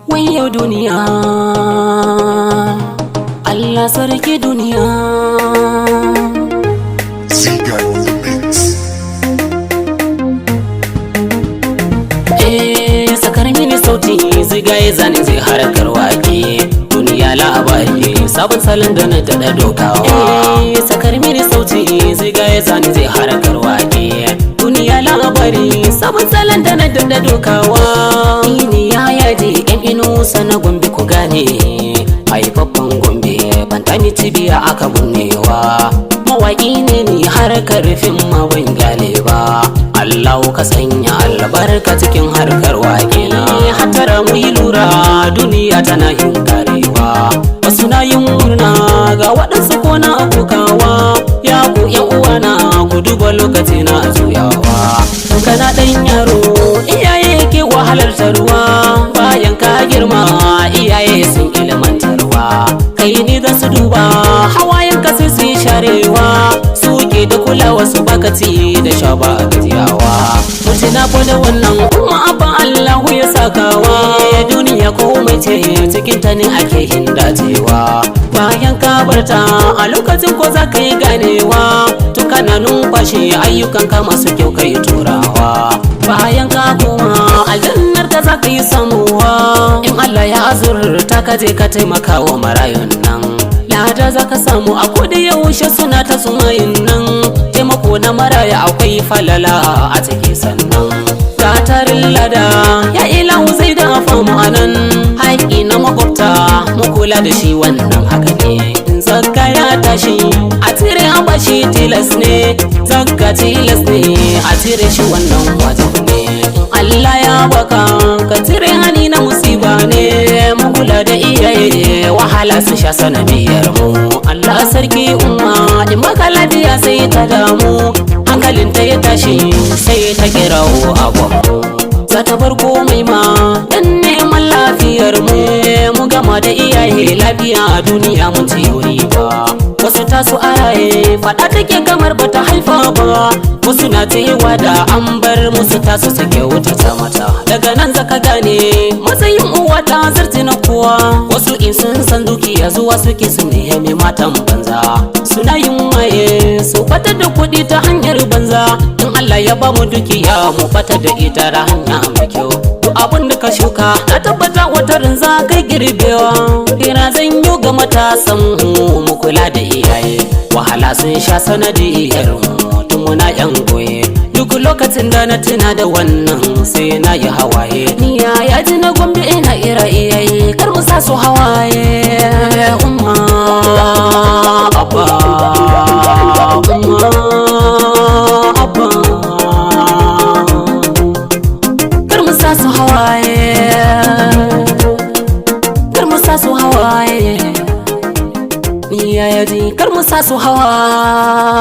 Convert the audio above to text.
Wayo duniya, Allah sarki duniya. Ziga on the mix. Sakar mini sauti ziga ya zane zai harkar wake. Duniya labari sabon salon da na daɗa dokawa. Sakar mini sauti ziga ya zane zai harkar wake. Duniya labari sabon salon da na daɗa dokawa. Ini ya yaje yan inusa na Gombe ku gane. Haifaffen Gombe bantami cibiya aka bunnewa. Mawaƙi ne ni harkar fim ma ban gyale ba. Allah ka sanya albarka cikin harkar waƙe na. Hatara mu yi lura duniya tana yin karewa. Wasu na yin murna ga waɗansu ko na kokawa. Ya ku yan uwana ku duba lokaci na juyawa. Kana ɗan yaro iyaye ke wahalar tarwa. Bayan ka girma iyaye sun ilmantarwa. Kai ni za su duba hawayen ka sai su yi sharewa. Suke da kulawa su bakaci da sha ba gajiyawa. Mutuna ko da wannan kuma abba Allahu ya sakawa. Duniya komai ce cikin ta ne ake hindacewa. Bayan ka barta a lokacin ko za ka yi ganewa. Tun kana numfashi ayyukan ka masu kyau ka yi turawa. Bayan ka koma aljannar ka za ka yi samuwa. In Allah ya azurta ka je ka taimaka wa marayun nan. Lada za ka samu a koda yaushe suna ta sumayin nan. Taimako na maraya akwai falala a ciki sannan. Gatarin lada ya ilahu zai dafa mu anan. Haƙi na makwabta mu kula da shi wannan haka ne. Zakka ya tashi a tire a bashi tilas ne. Zakka tilas ne a tire shi wannan wajibi ne. Allah ya baka ka tire hani na musiba ne. Mu kula da iyaye wahala su sha sanadiyar mu. Allah sarki umma in maka lafiya sai ta damu. Hankalin ta ya tashi sai ta kirawo abu. Za ta bar komai ma dan neman lafiyar mu. Mu gama da iyaye lafiya a duniya mun ci riba. Wasu tasu araye fada take kamar bata haifa ba. Wasu na cewa da an bar musu tasu suke wuta ta mata. Daga nan zaka gane matsayin uwa ta zarti na kowa. Wasu in sun san dukiya zuwa suke su nemi matan banza. Suna yin waye su batar da kuɗi ta hanyar banza. In Allah ya ba mu dukiya mu batar da ita ta hanya mai kyau. Duk abin da ka shuka na tabbata wata rinza kai girbewa. Kira zan yi ga matasan mu kula da iyaye. Wahala sun sha sanadiyar mu tun muna yan goye. Duk lokacin da na tuna da wannan sai na yi hawaye. Ni ya ji na Gombe ina ira iyaye kar mu sa su hawaye. Umma abba umma abba kar mu sa su hawaye. Kar mu sa su hawaye. Ni ya ji kar mu sa su hawaye.